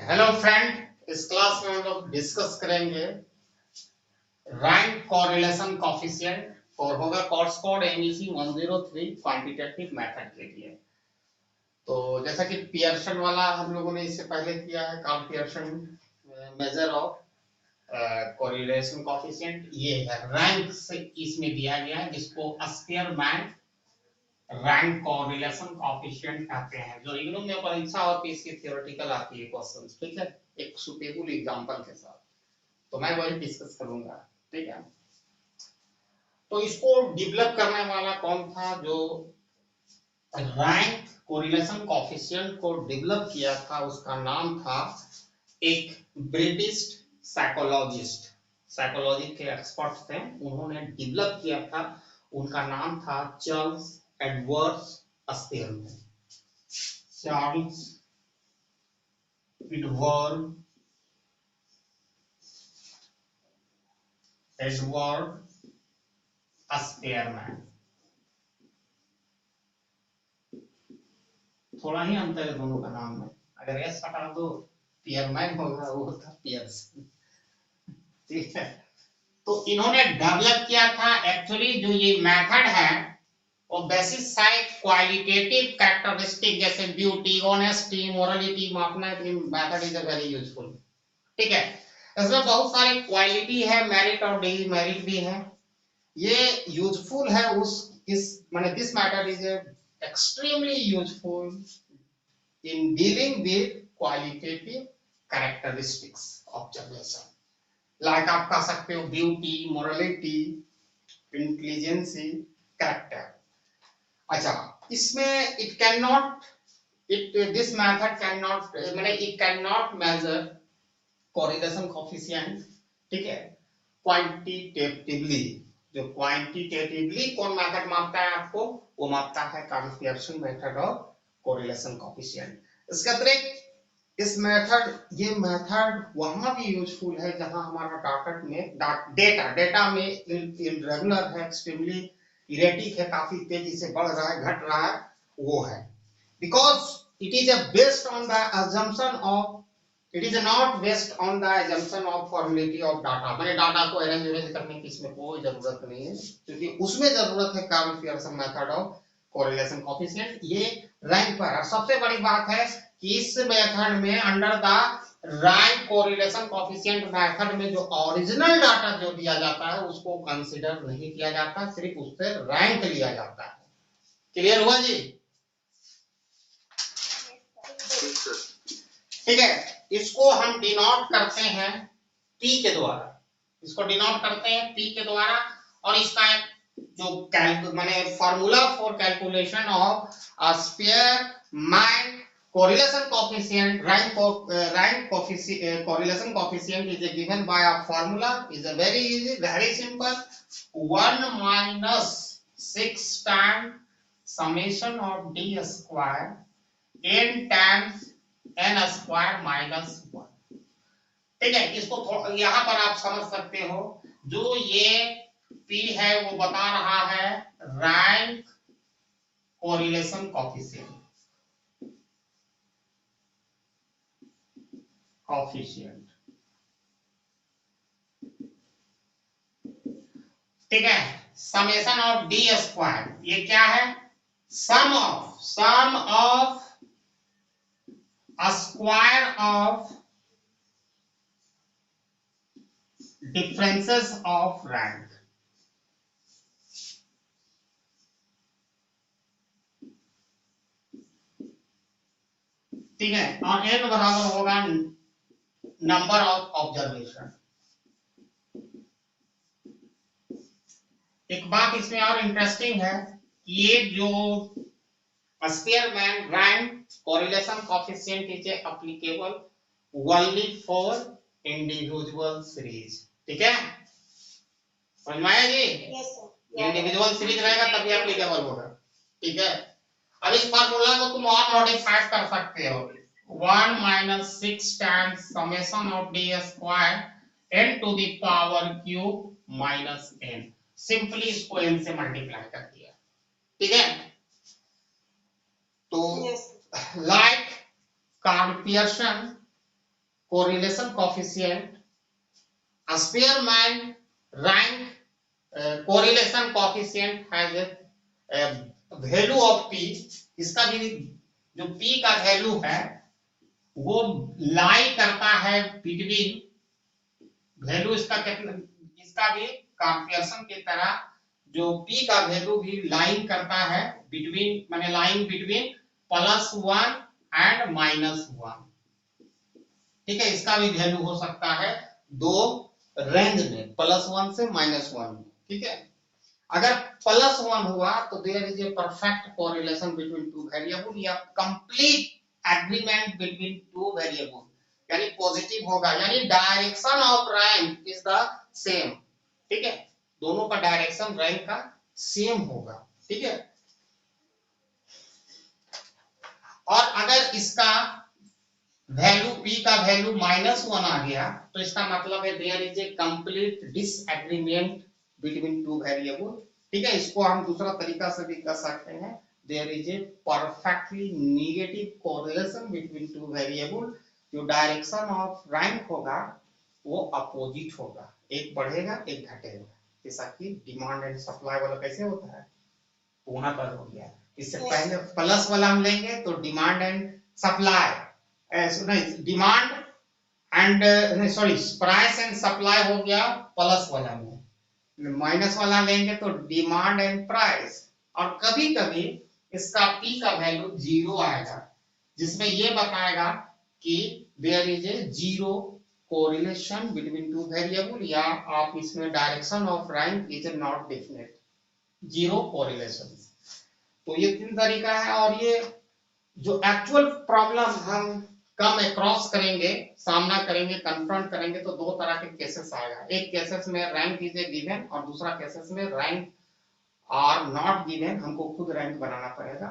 Hello friend, इस class में हम लोग डिस्कस करेंगे रैंक कोरिलेशन कोफिशिएंट और होगा course code MEC 103 quantitative method के लिए। तो जैसा कि पियर्सन वाला हम लोगों ने इससे पहले किया है, Karl Pearson measure of correlation coefficient, ये है रैंक से इसमें दिया गया है, जिसको स्पीयरमैन रैंक कोरिलेशन कोफिशिएंट कहते हैं, जो इग्नू में परीक्षा होती है, इसकी थ्योरेटिकल आती है क्वेश्चंस। ठीक है, एक सुटेबल एग्जांपल के साथ, तो मैं वही डिस्कस करूंगा। ठीक है, तो इसको डेवलप करने वाला कौन था? जो रैंक कोरिलेशन कोफिशिएंट को डेवलप किया था, उसका नाम था, एक ब्रिटिश साइकोलॉजिस्ट, साइकोलॉजी के एक्सपर्ट थे, उन्होंने डेवलप किया था। उनका नाम था Charles Edward Spearman. Charles Edward Spearman. थोड़ा ही अंतर है दोनों का नाम में, अगर एस हटा दो पियरमैन होगा, वो था पियर्सन। ठीक है, तो इन्होंने डेवलप किया था। एक्चुअली जो ये मेथड है वो बेसिस साइड क्वालिटेटिव कैरेक्टरिस्टिक जैसे ब्यूटी, ऑनेस्टी, मोरालिटी मापना है, मेथड इज वेरी यूजफुल। ठीक है, इसमें बहुत सारी क्वालिटी है, मेरिट और डिमेरिट भी है। ये यूजफुल है उस इस माने this matter is extremely useful in dealing with qualitative characteristics observation, like आप कह सकते हो ब्यूटी, मोरालिटी, इंटेलिजेंसी, कैरेक्टर। अच्छा, इसमें it can not this method can not माने it can not measure correlation coefficient. ठीक है, क्वांटिटेटिवली, जो क्वांटिटेटिवली कौन मेथड मापता है आपको, वो मापता है Karl Pearson method of correlation coefficient. इसके अतिरिक्त इस मेथड ये मेथड वहां भी यूजफुल है जहां हमारा डेटा में इरेगुलर है, एक्सट्रीमली इरेटिक है, काफी तेजी से बढ़ रहा है, घट रहा है, वो है because it is based on the assumption of it is not based on the assumption of formality of data। मैंने डाटा को अरेंज करने की इसमें कोई जरूरत नहीं है, क्योंकि उसमें जरूरत है Karl Pearson method of correlation coefficient. ये रैंक पर, और सबसे बड़ी बात है कि इस मेथड में under the rank correlation coefficient method में जो ओरिजिनल डाटा जो दिया जाता है उसको कंसीडर नहीं किया जाता, सिर्फ उससे रैंक लिया जाता है। क्लियर हुआ जी? ठीक है, इसको हम डिनोट करते हैं P के द्वारा, इसको डिनोट करते हैं P के द्वारा, और इसका जो माने formula for calculation of Spearman correlation coefficient, rank coefficient, correlation coefficient is given by a formula, is a very easy, very simple, 1 minus 6 times summation of d square n times n square minus 1। ठीक है, इसको यहाँ पर आप समझ सकते हो, जो ये P है वो बता रहा है रैंक कोरिलेशन कोफिशिएंट, ठीक है। समेशन ऑफ डी स्क्वायर, ये क्या है? Sum of square of differences of rank. ठीक है, और n बराबर होगा नंबर ऑफ ऑब्जर्वेशन। एक बात इसमें और इंटरेस्टिंग है, ये जो Spearman rank correlation coefficient is applicable only for individual series. ठीक है, समझ में आया जी? इंडिविजुअल सीरीज रहेगा तभी एप्लीकेबल होगा। ठीक है, अब इस फार्मूला को तुम और मॉडिफाई कर सकते हो, 1 minus 6 times summation of d square n to the power cube minus n। Simply इसको n से मल्टीप्लाई कर दिया। ठीक है, तो like Karl Pearson correlation coefficient, a spearman rank correlation coefficient has a value of p, इसका भी जो p का वैल्यू है वो लाई करता है बिटवीन, वैल्यू इसका कितना, इसका भी कंपैरिजन की तरह जो p का वैल्यू भी लाइन करता है बिटवीन, माने लाइन बिटवीन +1 एंड -1, ठीक है। इसका भी वैल्यू हो सकता है दो रेंज में, +1 से -1 में, ठीक है। अगर +1 हुआ तो there is a perfect correlation between two variable या complete agreement between two variable, यानी पॉजिटिव होगा, यानी direction of rank is the same, ठीक है। दोनों का डायरेक्शन रैंक का सेम होगा, ठीक है। और अगर इसका वैल्यू p का वैल्यू -1 आ गया तो इसका मतलब है there is a complete disagreement between two variable, ठीक है। इसको हम दूसरा तरीका से भी कर सकते हैं, there is a perfectly negative correlation between two variable, जो डायरेक्शन ऑफ रैंक होगा वो अपोजिट होगा, एक बढ़ेगा एक घटेगा, जैसा कि डिमांड एंड सप्लाई वाला कैसे होता है वहां पर हो गया। इससे पहले प्लस वाला हम लेंगे तो डिमांड एंड सप्लाई, नहीं डिमांड एंड नहीं सॉरी प्राइस एंड सप्लाई हो गया प्लस वाला में, माइनस वाला लेंगे तो डिमांड एंड प्राइस, और कभी कभी इसका p का वैल्यू 0 आएगा, जिसमें ये बताएगा कि there is a zero correlation between two variable, या आप इसमें direction of rank is not definite, zero correlation. तो ये तीन तरीका है, और ये जो एक्चुअल प्रॉब्लम हम कम क्रॉस करेंगे, सामना करेंगे, कन्फ्रंट करेंगे, तो दो तरह के केसेस आएगा, एक केसेस में रैंक इज ए गिवन और दूसरा केसेस में रैंक आर नॉट गिवन, हमको खुद रैंक बनाना पड़ेगा।